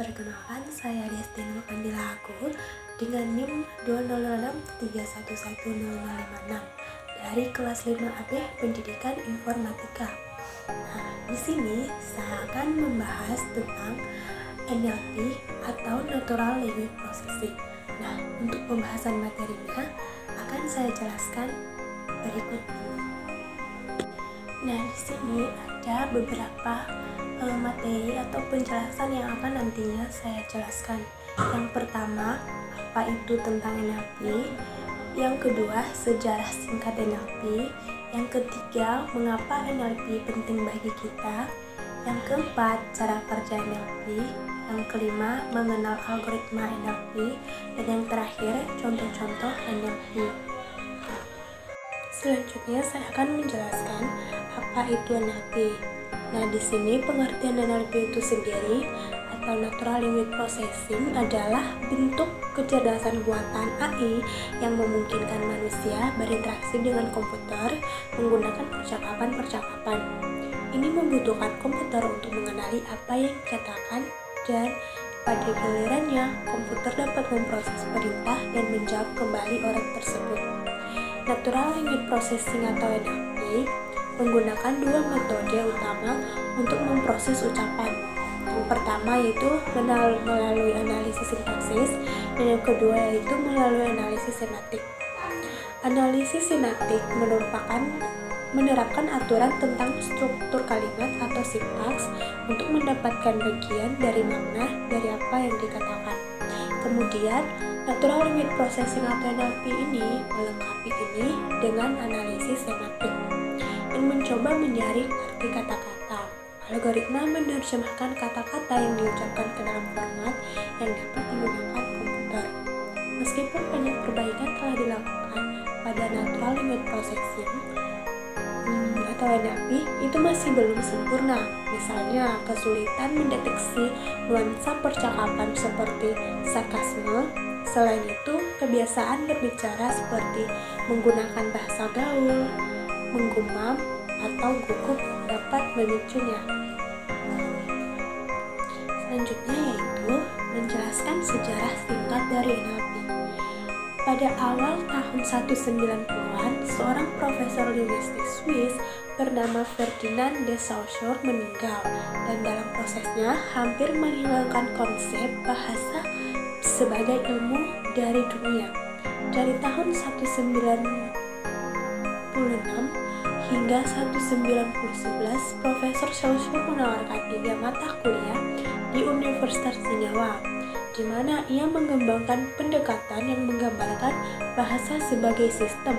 Perkenalkan, saya Desti Nurfandila Aku dengan NIM 2063110056 dari kelas 5AB Pendidikan Informatika. Nah, di sini saya akan membahas tentang NLP atau Natural Language Processing. Nah, untuk pembahasan materinya akan saya jelaskan berikut ini. Nah, di sini ada beberapa materi atau penjelasan yang akan nantinya saya jelaskan. Yang pertama, apa itu tentang NLP. Yang kedua, sejarah singkat NLP. Yang ketiga, mengapa NLP penting bagi kita. Yang keempat, cara kerja NLP. Yang kelima, mengenal algoritma NLP. Dan yang terakhir, contoh-contoh NLP. Selanjutnya saya akan menjelaskan apa itu NLP. Nah, di sini pengertian NLP itu sendiri atau Natural Language Processing adalah bentuk kecerdasan buatan AI yang memungkinkan manusia berinteraksi dengan komputer menggunakan percakapan-percakapan. Ini membutuhkan komputer untuk mengenali apa yang dikatakan dan pada gilirannya komputer dapat memproses perintah dan menjawab kembali orang tersebut. Natural Language Processing atau NLP menggunakan dua metode utama untuk memproses ucapan. Yang pertama yaitu melalui analisis sintaksis dan yang kedua yaitu melalui analisis semiotik. Analisis semiotik menerapkan aturan tentang struktur kalimat atau sintaks untuk mendapatkan bagian dari makna dari apa yang dikatakan. Kemudian, Natural Language Processing atau NLP ini melengkapi ini dengan analisis semiotik yang mencoba menyaring arti kata-kata. Algoritma menerjemahkan kata-kata yang diucapkan ke dalam format yang dapat digunakan komputer. Meskipun banyak perbaikan telah dilakukan pada Natural Language Processing atau NLP, itu masih belum sempurna. Misalnya, kesulitan mendeteksi nuansa percakapan seperti sarkasme. Selain itu, kebiasaan berbicara seperti menggunakan bahasa gaul, menggumam, atau gugup dapat memicunya. Selanjutnya yaitu menjelaskan sejarah singkat dari NLP. Pada awal tahun 1990-an, seorang profesor linguistik Swiss bernama Ferdinand de Saussure meninggal dan dalam prosesnya hampir menghilangkan konsep bahasa sebagai ilmu dari dunia. Dari tahun 1996 hingga 1911, Profesor Saussure menawarkan 3 mata kuliah di Universitas Jenewa, di mana ia mengembangkan pendekatan yang menggambarkan bahasa sebagai sistem.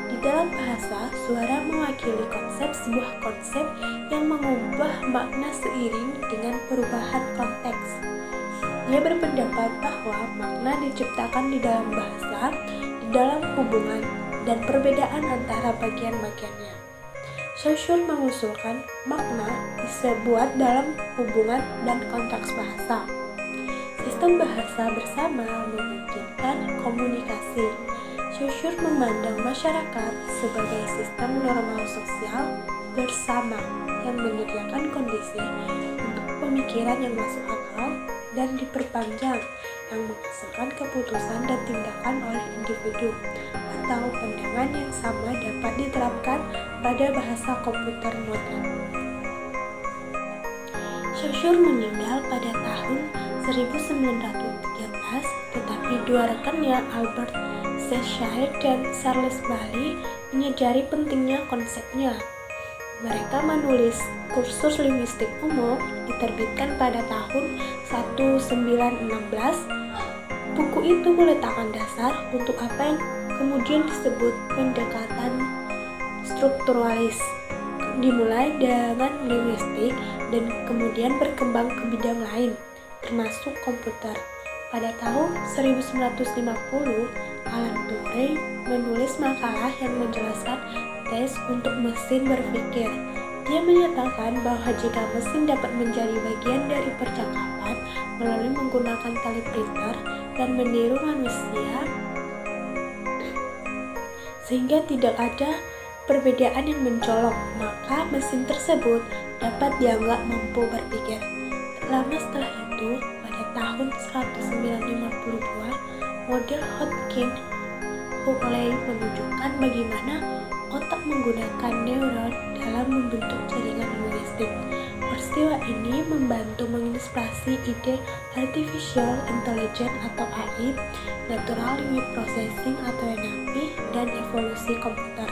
Di dalam bahasa, suara mewakili sebuah konsep yang mengubah makna seiring dengan perubahan konteks. Dia berpendapat bahwa makna diciptakan di dalam bahasa, di dalam hubungan, dan perbedaan antara bagian-bagiannya. Saussure mengusulkan makna dibuat dalam hubungan dan konteks bahasa. Sistem bahasa bersama memungkinkan komunikasi. Saussure memandang masyarakat sebagai sistem normal sosial bersama yang menyediakan kondisi untuk pemikiran yang masuk akal dan diperpanjang yang menghasilkan keputusan dan tindakan oleh individu atau pandangan yang sama dapat diterapkan pada bahasa komputer modern. Saussure meninggal pada tahun 1913, tetapi dua rekannya Albert Schweitzer dan Charles Bailey menyadari pentingnya konsepnya. Mereka menulis kursus linguistik umum diterbitkan pada tahun 1916. Buku itu meletakkan dasar untuk apa yang kemudian disebut pendekatan strukturalis, dimulai dengan linguistik dan kemudian berkembang ke bidang lain, termasuk komputer. Pada tahun 1950, Alan Turing menulis makalah yang menjelaskan tes untuk mesin berpikir. Dia menyatakan bahwa jika mesin dapat menjadi bagian dari percakapan melalui menggunakan teleprompter dan meniru manusia, sehingga tidak ada perbedaan yang mencolok, maka mesin tersebut dapat dianggap mampu berpikir. Lama setelah itu, pada tahun 1952, model Hodgkin-Huxley menunjukkan bagaimana otak menggunakan neuron dalam membentuk jaringan linguistik. Peristiwa ini membantu menginspirasi ide Artificial Intelligence atau AI, Natural Language Processing atau NLP, dan evolusi komputer.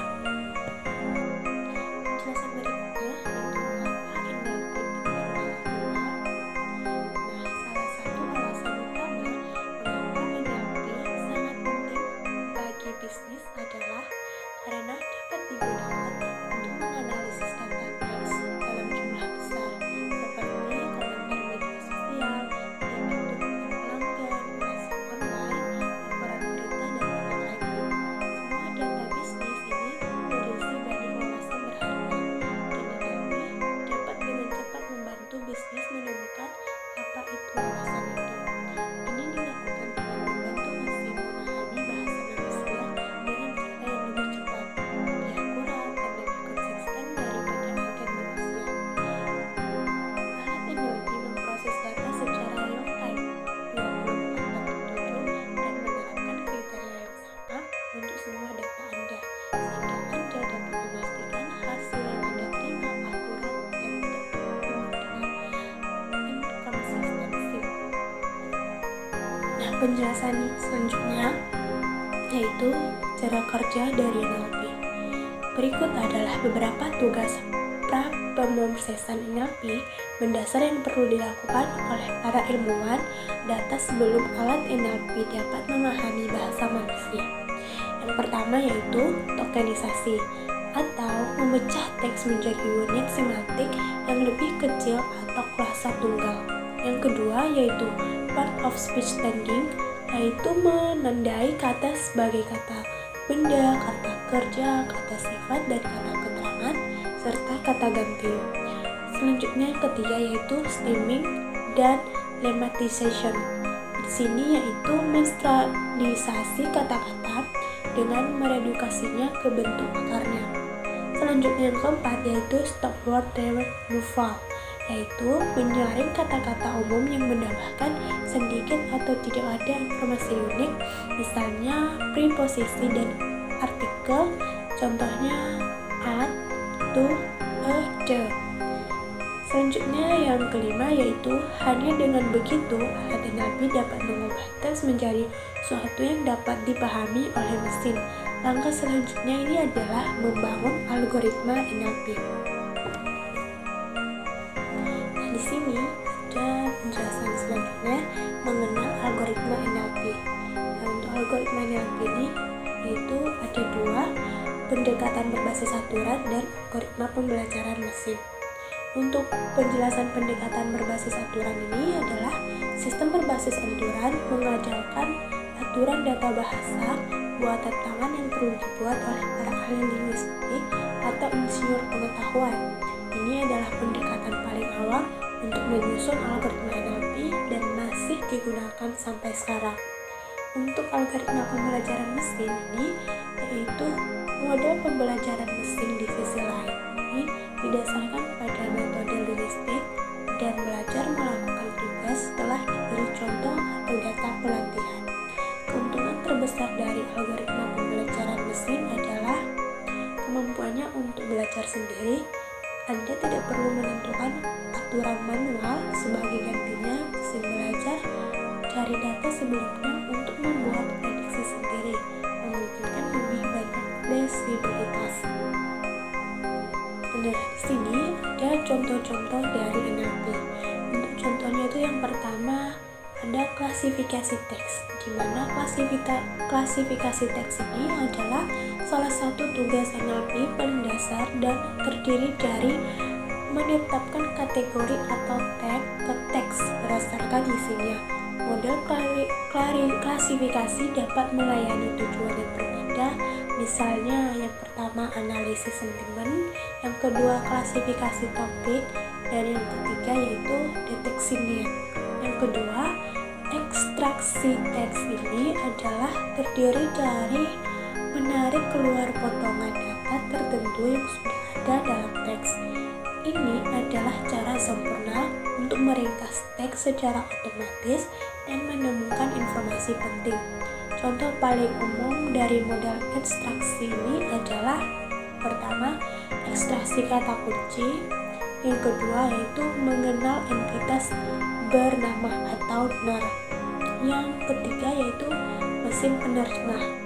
Penjelasan berikutnya yaitu mengapa NLP penting dalam kita. Nah, salah satu alasan utama mengapa NLP sangat penting bagi bisnis adalah karena dapat digunakan untuk menganalisis data teks dalam jumlah besar, seperti komentar media sosial, titik pelanggan, ulasan online, laporan berita, dan banyak lagi. Semua data bisnis ini berisi banyak wawasan berharga, dan NLP dapat dengan cepat membantu bisnis menemukan apa itu wawasan itu. Ini dilakukan dengan membantu mesin memahami bahasa manusia dengan cara yang lebih cepat, lebih akurat, dan lebih konsisten daripada agen manusia. Alat NLP memproses data secara real time 24/7 dan menerapkan kriteria yang sama untuk semua data Anda, sehingga Anda dapat memastikan hasil yang Anda terima akurat dan tidak kemungkinan inkonsistensi. Nah, penjelasan selanjutnya yaitu cara kerja dari NLP. Berikut adalah beberapa tugas pra-pemrosesan NLP mendasar yang perlu dilakukan oleh para ilmuwan data sebelum alat NLP dapat memahami bahasa manusia. Yang pertama yaitu tokenisasi, atau memecah teks menjadi unit semantik yang lebih kecil atau klasa tunggal. Yang kedua yaitu part of speech tagging, yaitu menandai kata sebagai kata benda, kata kerja, kata sifat, dan kata keterangan, serta kata ganti. Selanjutnya yang ketiga yaitu stemming dan lemmatization. Di sini yaitu menstandardisasi kata-kata dengan meredukasinya ke bentuk akarnya. Selanjutnya yang keempat yaitu stop word removal, yaitu menyaring kata-kata umum yang menambahkan sedikit atau tidak ada informasi unik, misalnya preposisi dan artikel, contohnya at, to, the. Selanjutnya yang kelima yaitu hanya dengan begitu alat NLP dapat mengubah teks menjadi sesuatu yang dapat dipahami oleh mesin. Langkah selanjutnya ini adalah membangun algoritma NLP. Nah, di sini ada penjelasan selanjutnya mengenal algoritma NLP. Nah, untuk algoritma NLP ini yaitu ada dua, pendekatan berbasis aturan dan algoritma pembelajaran mesin. Untuk penjelasan pendekatan berbasis aturan ini adalah sistem berbasis aturan mengajarkan aturan data bahasa buatan tangan yang perlu dibuat oleh para ahli linguistik atau insinyur pengetahuan. Ini adalah pendekatan paling awal untuk menyusun algoritma NLP dan masih digunakan sampai sekarang. Untuk algoritma pembelajaran mesin ini yaitu model pembelajaran mesin di sisi lain. Ini didasarkan pada metode linguistik dan belajar melakukan tugas setelah diberi contoh atau data pelatihan. Keuntungan terbesar dari algoritma pembelajaran mesin adalah kemampuannya untuk belajar sendiri. Anda tidak perlu menentukan aturan manual, sebagai gantinya mesin belajar dari data sebelumnya untuk membuat prediksi sendiri, memungkinkan lebih banyak fleksibilitas. Nah, di sini ada contoh-contoh dari NLP. Untuk contohnya itu yang pertama ada klasifikasi teks, di mana klasifikasi teks ini adalah salah satu tugas NLP paling dasar dan terdiri dari menetapkan kategori atau tag ke teks berdasarkan isinya. Model klasifikasi dapat melayani tujuan yang berbeda, misalnya yang pertama analisis sentimen, yang kedua klasifikasi topik, dan yang ketiga yaitu deteksi niat. Yang kedua, ekstraksi teks ini adalah terdiri dari menarik keluar potongan data tertentu yang sudah ada dalam teks. Ini adalah cara sempurna untuk meringkas teks secara otomatis dan menemukan informasi penting. Contoh paling umum dari model ekstraksi ini adalah pertama, ekstraksi kata kunci. Yang kedua yaitu mengenal entitas bernama atau NAR. Yang ketiga yaitu mesin penerjemah.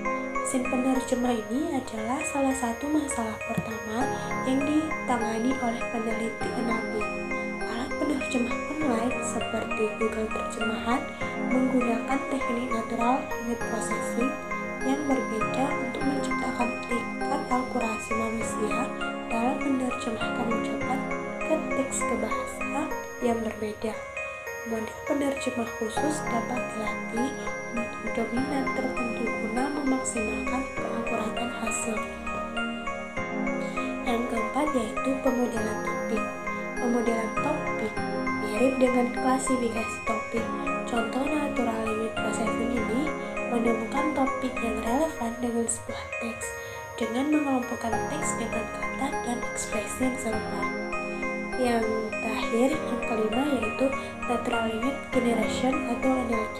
Mesin penerjemah ini adalah salah satu masalah pertama yang ditangani oleh peneliti NLP. Alat penerjemah online seperti Google Terjemahan menggunakan teknik natural language processing yang berbeda untuk menciptakan tingkat akurasi manusia dalam menerjemahkan ucapan ke teks ke bahasa yang berbeda. Model penerjemah khusus dapat dilatih untuk dominan tertentu guna memaksimalkan keakuratan hasil. Yang keempat yaitu pemodelan topik. Pemodelan topik mirip dengan klasifikasi topik. Contoh natural language processing ini menemukan topik yang relevan dengan sebuah teks dengan mengelompokkan teks dengan kata dan ekspresi yang serupa. Yang terakhir, yang kelima yaitu natural language generation atau NLG.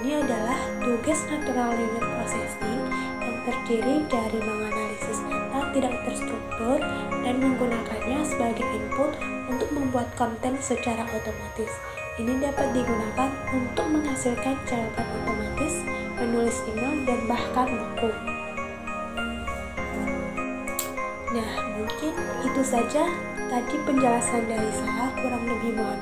Ini adalah tugas natural language processing yang terdiri dari menganalisis data tidak terstruktur dan menggunakannya sebagai input untuk membuat konten secara otomatis. Ini dapat digunakan untuk menghasilkan jawaban otomatis, menulis email, dan bahkan buku. Nah, mungkin itu saja tadi penjelasan dari saya, kurang lebih mohon